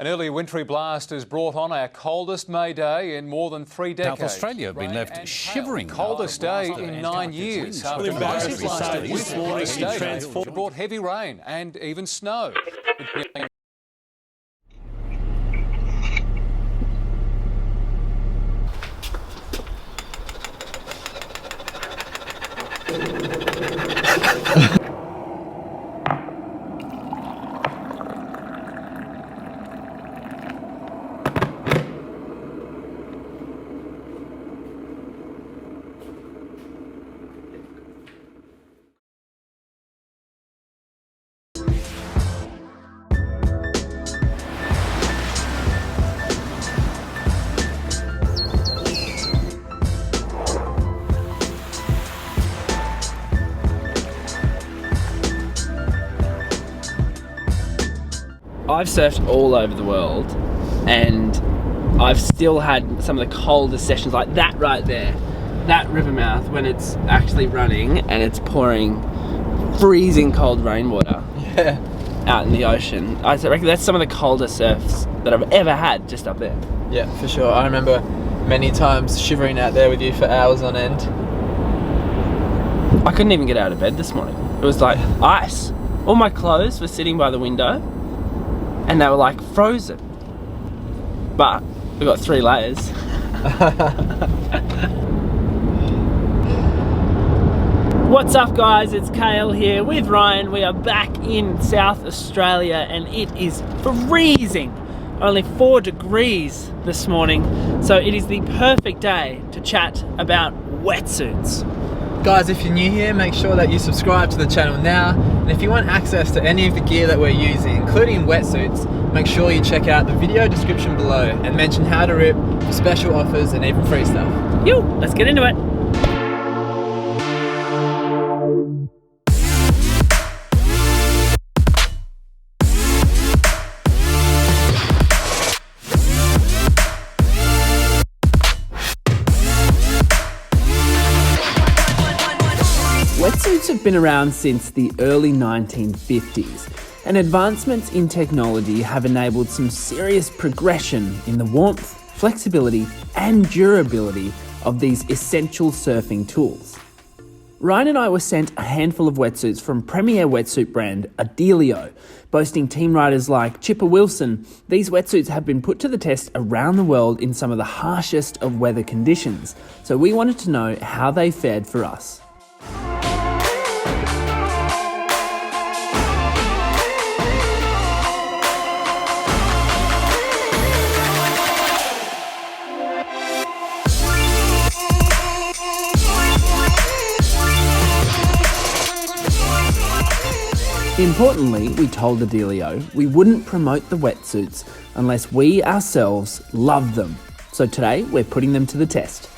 An early wintry blast has brought on our coldest May day in more than 3 decades. South Australia have been left shivering. Coldest day in 9 years. After a massive blast this morning it brought heavy rain and even snow. I've surfed all over the world and I've still had some of the coldest sessions, like that right there, that river mouth when it's actually running and it's pouring freezing cold rainwater out in the ocean. I reckon that's some of the coldest surfs that I've ever had, just up there. Yeah, for sure. I remember many times shivering out there with you for hours on end. I couldn't even get out of bed this morning. It was like ice. All my clothes were sitting by the window and they were like frozen. But we got 3 layers. What's up guys, it's Kale here with Ryan. We are back in South Australia and it is freezing. Only 4 degrees this morning. So it is the perfect day to chat about wetsuits. Guys, if you're new here, make sure that you subscribe to the channel now. And if you want access to any of the gear that we're using, including wetsuits, make sure you check out the video description below and mention how to rip for special offers and even free stuff. Yo, let's get into it. Wetsuits have been around since the early 1950s, and advancements in technology have enabled some serious progression in the warmth, flexibility, and durability of these essential surfing tools. Ryan and I were sent a handful of wetsuits from premier wetsuit brand Adelio. Boasting team riders like Chipper Wilson, these wetsuits have been put to the test around the world in some of the harshest of weather conditions, so we wanted to know how they fared for us. Importantly, we told Adelio we wouldn't promote the wetsuits unless we ourselves loved them. So today, we're putting them to the test.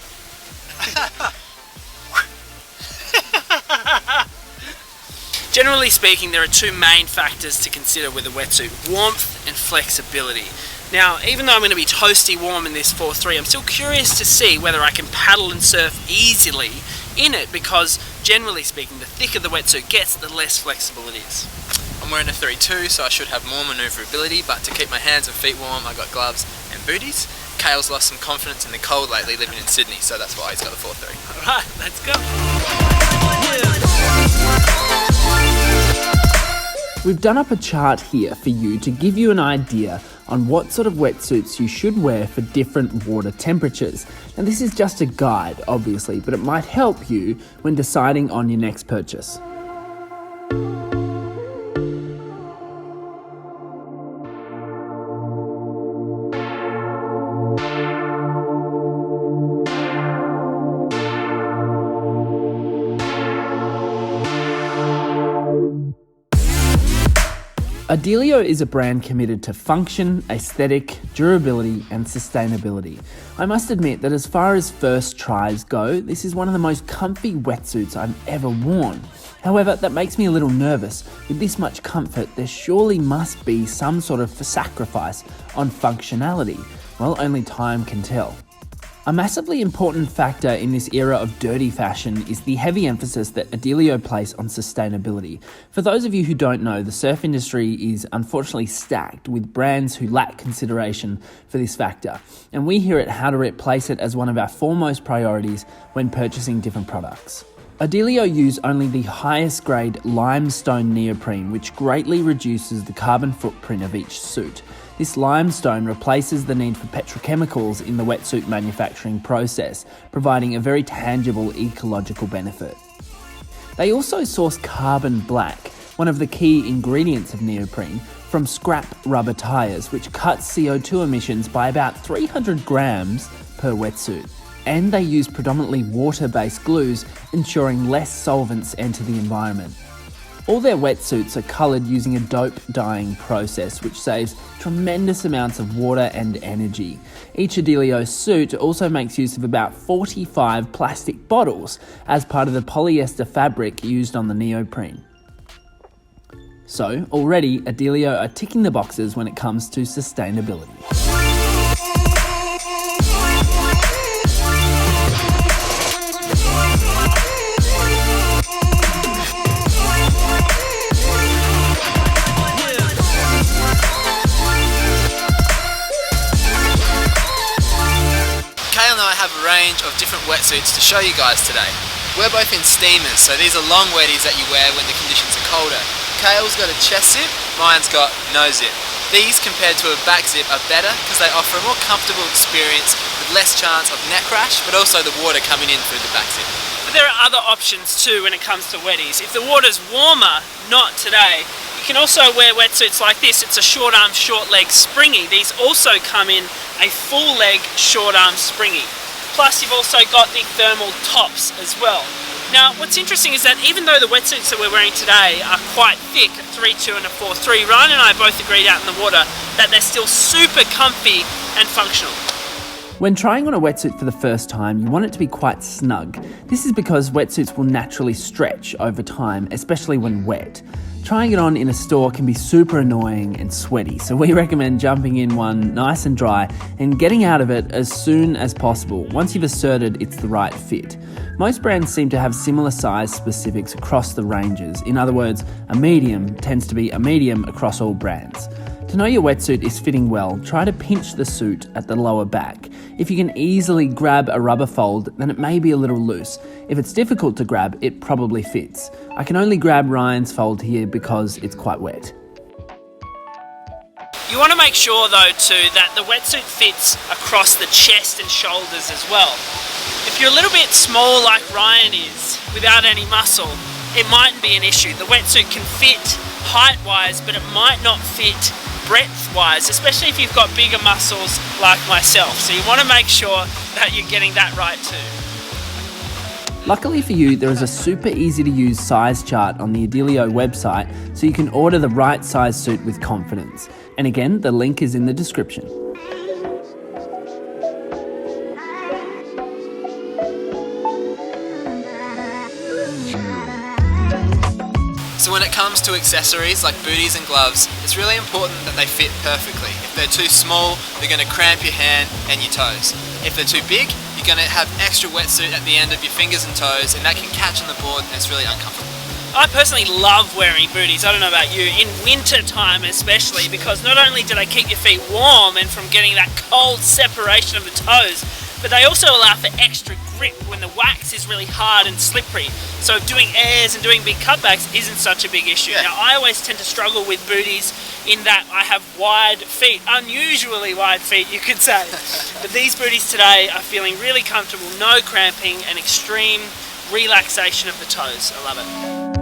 Generally speaking, there are 2 main factors to consider with a wetsuit: warmth and flexibility. Now, even though I'm going to be toasty warm in this 4.3, I'm still curious to see whether I can paddle and surf easily in it, because generally speaking, the thicker the wetsuit gets, the less flexible it is. I'm wearing a 3.2, so I should have more manoeuvrability, but to keep my hands and feet warm, I got gloves and booties. Kale's lost some confidence in the cold lately living in Sydney, so that's why he's got the 4.3. Alright, let's go. We've done up a chart here for you to give you an idea on what sort of wetsuits you should wear for different water temperatures. Now this is just a guide, obviously, but it might help you when deciding on your next purchase. Adelio is a brand committed to function, aesthetic, durability, and sustainability. I must admit that as far as first tries go, this is one of the most comfy wetsuits I've ever worn. However, that makes me a little nervous. With this much comfort, there surely must be some sort of sacrifice on functionality. Well, only time can tell. A massively important factor in this era of dirty fashion is the heavy emphasis that Adilio place on sustainability. For those of you who don't know, the surf industry is unfortunately stacked with brands who lack consideration for this factor, and we here at How to Rip place it as one of our foremost priorities when purchasing different products. Adilio use only the highest grade limestone neoprene, which greatly reduces the carbon footprint of each suit. This limestone replaces the need for petrochemicals in the wetsuit manufacturing process, providing a very tangible ecological benefit. They also source carbon black, one of the key ingredients of neoprene, from scrap rubber tyres, which cuts CO2 emissions by about 300 grams per wetsuit. And they use predominantly water-based glues, ensuring less solvents enter the environment. All their wetsuits are coloured using a dope dyeing process, which saves tremendous amounts of water and energy. Each Adilio suit also makes use of about 45 plastic bottles as part of the polyester fabric used on the neoprene. So, already Adilio are ticking the boxes when it comes to sustainability. Kale and I have a range of different wetsuits to show you guys today. We're both in steamers, so these are long wetties that you wear when the conditions are colder. Kale's got a chest zip, mine's got no zip. These, compared to a back zip, are better because they offer a more comfortable experience with less chance of neck crash, but also the water coming in through the back zip. But there are other options too when it comes to wetties. If the water's warmer, not today, you can also wear wetsuits like this. It's a short arm, short leg springy. These also come in a full leg, short arm springy. Plus you've also got the thermal tops as well. Now what's interesting is that even though the wetsuits that we're wearing today are quite thick, a 3.2 and a 4.3, Ryan and I both agreed out in the water that they're still super comfy and functional. When trying on a wetsuit for the first time, you want it to be quite snug. This is because wetsuits will naturally stretch over time, especially when wet. Trying it on in a store can be super annoying and sweaty, so we recommend jumping in one nice and dry and getting out of it as soon as possible, once you've asserted it's the right fit. Most brands seem to have similar size specifics across the ranges. In other words, a medium tends to be a medium across all brands. To know your wetsuit is fitting well, try to pinch the suit at the lower back. If you can easily grab a rubber fold, then it may be a little loose. If it's difficult to grab, it probably fits. I can only grab Ryan's fold here because it's quite wet. You want to make sure though too that the wetsuit fits across the chest and shoulders as well. If you're a little bit small like Ryan is, without any muscle, it mightn't be an issue. The wetsuit can fit height-wise, but it might not fit breadth-wise, especially if you've got bigger muscles like myself. So you want to make sure that you're getting that right too. Luckily for you, there is a super easy to use size chart on the Adilio website, so you can order the right size suit with confidence. And again, the link is in the description. So when it comes to accessories like booties and gloves, it's really important that they fit perfectly. If they're too small, they're going to cramp your hand and your toes. If they're too big, you're going to have extra wetsuit at the end of your fingers and toes, and that can catch on the board and it's really uncomfortable. I personally love wearing booties, I don't know about you, in winter time especially, because not only do they keep your feet warm and from getting that cold separation of the toes, but they also allow for extra grip when the wax is really hard and slippery. So doing airs and doing big cutbacks isn't such a big issue. Yeah. Now I always tend to struggle with booties in that I have wide feet, unusually wide feet you could say. But these booties today are feeling really comfortable, no cramping and extreme relaxation of the toes. I love it.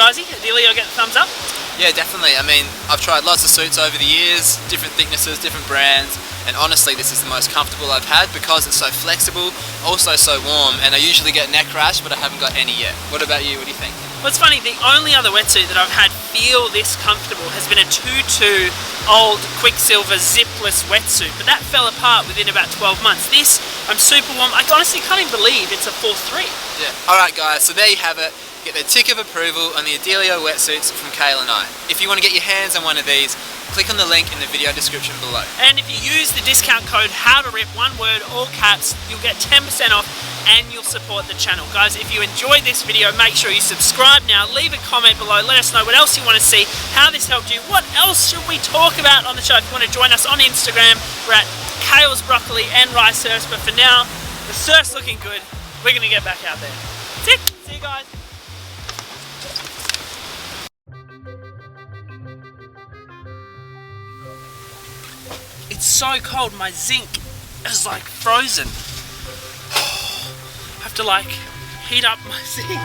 Isaac? Adelio get the thumbs up? Yeah, definitely. I mean, I've tried lots of suits over the years, different thicknesses, different brands, and honestly this is the most comfortable I've had because it's so flexible, also so warm, and I usually get neck rash, but I haven't got any yet. What about you? What do you think? Well, it's funny, the only other wetsuit that I've had feel this comfortable has been a 2.2 old Quicksilver zipless wetsuit, but that fell apart within about 12 months. This, I'm super warm. I honestly can't even believe it's a 4.3. Yeah. Alright guys, so there you have it. Get the tick of approval on the Adelio wetsuits from Kale and I. If you want to get your hands on one of these, click on the link in the video description below. And if you use the discount code HOWTORIP, one word, all caps, you'll get 10% off and you'll support the channel. Guys, if you enjoyed this video, make sure you subscribe now, leave a comment below, let us know what else you want to see, how this helped you, what else should we talk about on the show. If you want to join us on Instagram, we're at Kale's Broccoli and Rice Surfs, but for now, the surf's looking good. We're going to get back out there. See you guys. It's so cold, my zinc is like frozen. I have to like heat up my zinc.